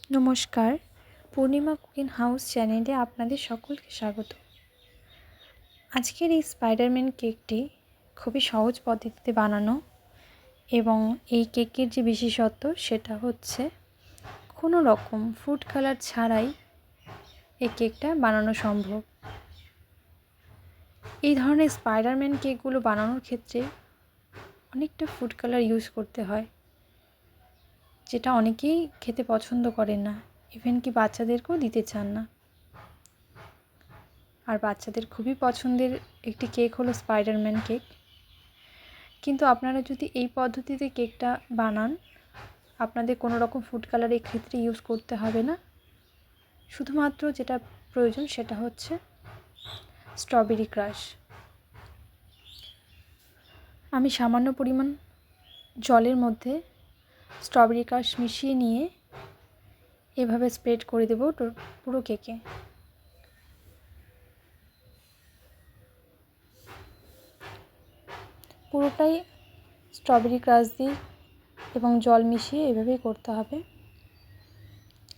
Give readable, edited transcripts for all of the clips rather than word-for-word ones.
নমস্কার, পূর্ণিমা cooking house চ্যানেলে আপনাদের সকলকে স্বাগত। আজকের এই স্পাইডারম্যান কেকটি খুবই সহজ পদ্ধতিতে বানানো এবং এই কেকের যে বিশেষত্ব সেটা হচ্ছে কোনো রকম ফুড কালার ছাড়াই এই কেকটা বানানো সম্ভব। এই ধরনের স্পাইডারম্যান কেকগুলো বানানোর ক্ষেত্রে অনেকটা ফুড কালার ইউজ করতে হয়, যেটা অনেকেই খেতে পছন্দ করেন না, ইভেন কি বাচ্চাদেরকেও দিতে চান না। আর বাচ্চাদের খুবই পছন্দের একটি কেক হলো স্পাইডারম্যান কেক। কিন্তু আপনারা যদি এই পদ্ধতিতে কেকটা বানান, আপনাদের কোনো রকম ফুড কালার এই ক্ষেত্রে ইউজ করতে হবে না। শুধুমাত্র যেটা প্রয়োজন সেটা হচ্ছে স্ট্রবেরি ক্রাশ। আমি সামান্য পরিমাণ জলের মধ্যে স্ট্রবেরি ক্রাশ মিশিয়ে নিয়ে এভাবে স্প্রেড করে দেব পুরো কেকে। পুরোটাই স্ট্রবেরি ক্রাশ দিয়ে এবং জল মিশিয়ে এভাবেই করতে হবে।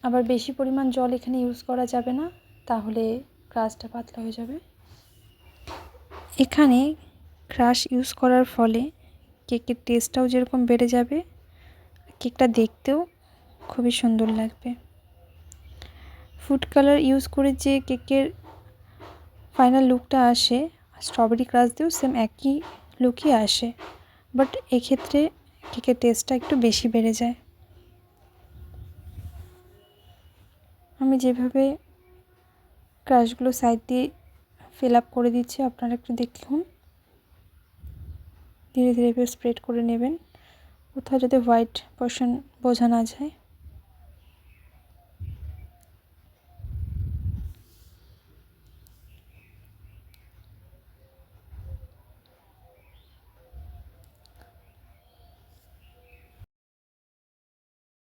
আবার বেশি পরিমাণ জল এখানে ইউজ করা যাবে না, তাহলে ক্রাশটা পাতলা হয়ে যাবে। এখানে ক্রাশ ইউজ করার ফলে কেকের টেস্টটাও যেরকম বেড়ে যাবে, কেকটা দেখতেও খুবই সুন্দর লাগবে। ফুড কালার ইউজ করে যে কেকের ফাইনাল লুকটা আসে, স্ট্রবেরি ক্রাশ দিয়েও সেম একই লুকই আসে, বাট এক্ষেত্রে কেকের টেস্টটা একটু বেশি বেড়ে যায়। আমি যেভাবে ক্রাশগুলো সাইড দিয়ে ফিল আপ করে দিচ্ছি, আপনারা একটু দেখুন। ধীরে ধীরে এভাবে স্প্রেড করে নেবেন, কোথাও যাতে হোয়াইট পোর্শন বোঝা না যায়।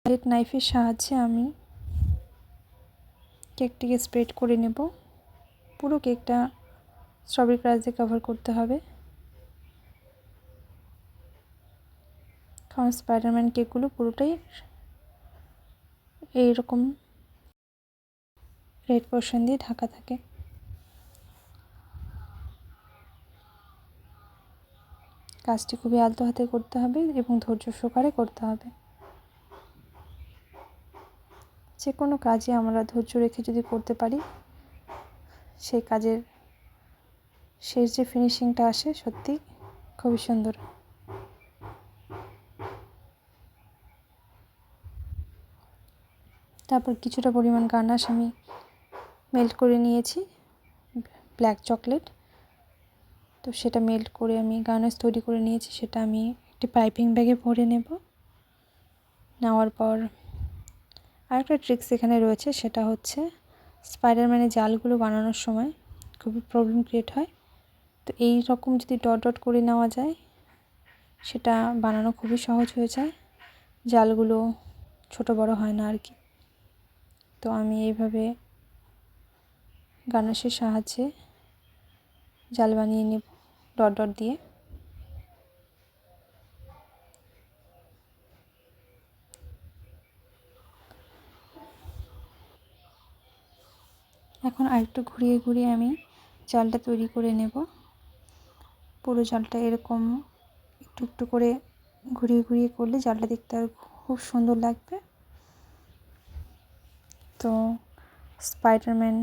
প্লেট নাইফের সাহায্যে আমি কেকটিকে স্প্রেড করে নেব। পুরো কেকটা স্ট্রবেরি ক্রাশ দিয়ে কভার করতে হবে, কারণ স্পাইডারম্যান কেকগুলো পুরোটাই এইরকম রেড পোর্শন দিয়ে ঢাকা থাকে। কাজটি খুবই আলতো হাতে করতে হবে এবং ধৈর্য সহকারে করতে হবে। যে কোনো কাজে আমরা ধৈর্য রেখে যদি করতে পারি, সেই কাজের শেষ যে ফিনিশিংটা আসে সত্যি খুবই সুন্দর। তারপর কিছুটা পরিমাণ গানাশ আমি মেল্ট করে নিয়েছি, ব্ল্যাক চকলেট। তো সেটা মেল্ট করে আমি গানাশ তৈরি করে নিয়েছি, সেটা আমি একটি পাইপিং ব্যাগে ভরে নেব। নেওয়ার পর আরেকটা ট্রিক্স এখানে রয়েছে, সেটা হচ্ছে স্পাইডারম্যানের জালগুলো বানানোর সময় খুবই প্রবলেম ক্রিয়েট হয়। তো এই রকম যদি ডট ডট করে নেওয়া যায়, সেটা বানানো খুবই সহজ হয়ে যায়, জালগুলো ছোট বড় হয় না আর কি। তো আমি এইভাবে গানাশের সাহায্যে জাল বানিয়ে নেব ডট ডট দিয়ে। এখন আরেকটু ঘুরিয়ে ঘুরিয়ে আমি জালটা তৈরি করে নেব। পুরো জালটা এরকম একটু একটু করে ঘুরিয়ে ঘুরিয়ে করলে জালটা দেখতে আর খুব সুন্দর লাগবে। তো স্পাইডারম্যান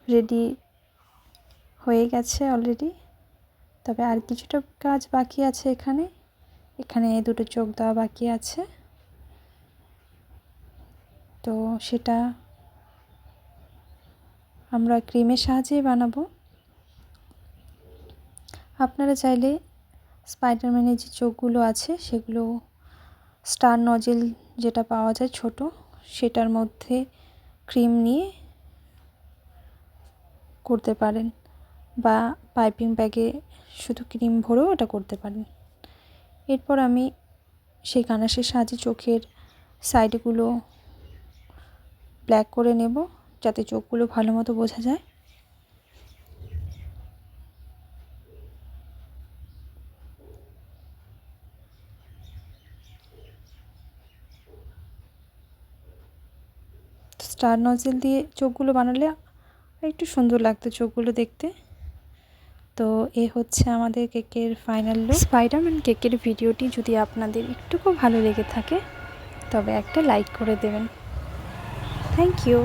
রেডি হয়ে গেছে অলরেডি, তবে আর কিছুটা কাজ বাকি আছে। এখানে দুটো চোখ দেওয়া বাকি আছে, তো সেটা আমরা ক্রিমের সাহায্যেই বানাবো। আপনারা চাইলে স্পাইডারম্যানের যে চোখগুলো আছে সেগুলো স্টার নজেল যেটা পাওয়া যায় ছোট, সেটার মধ্যে ক্রিম নিয়ে করতে পারেন, বা পাইপিং ব্যাগে শুধু ক্রিম ভরেও এটা করতে পারেন। এরপর আমি সেই গানাশের সাহায্যে চোখের সাইডগুলো ব্ল্যাক করে নেব, যাতে চোখগুলো ভালো মতো বোঝা যায়। স্টার নজেল দিয়ে চোখগুলো বানালে একটু সুন্দর লাগতো চোখগুলো দেখতে। তো এ হচ্ছে আমাদের কেকের ফাইনাল লুক। স্পাইডারম্যান কেকের ভিডিওটি যদি আপনাদের একটুকু ভালো লেগে থাকে তবে একটা লাইক করে দেবেন। Thank you.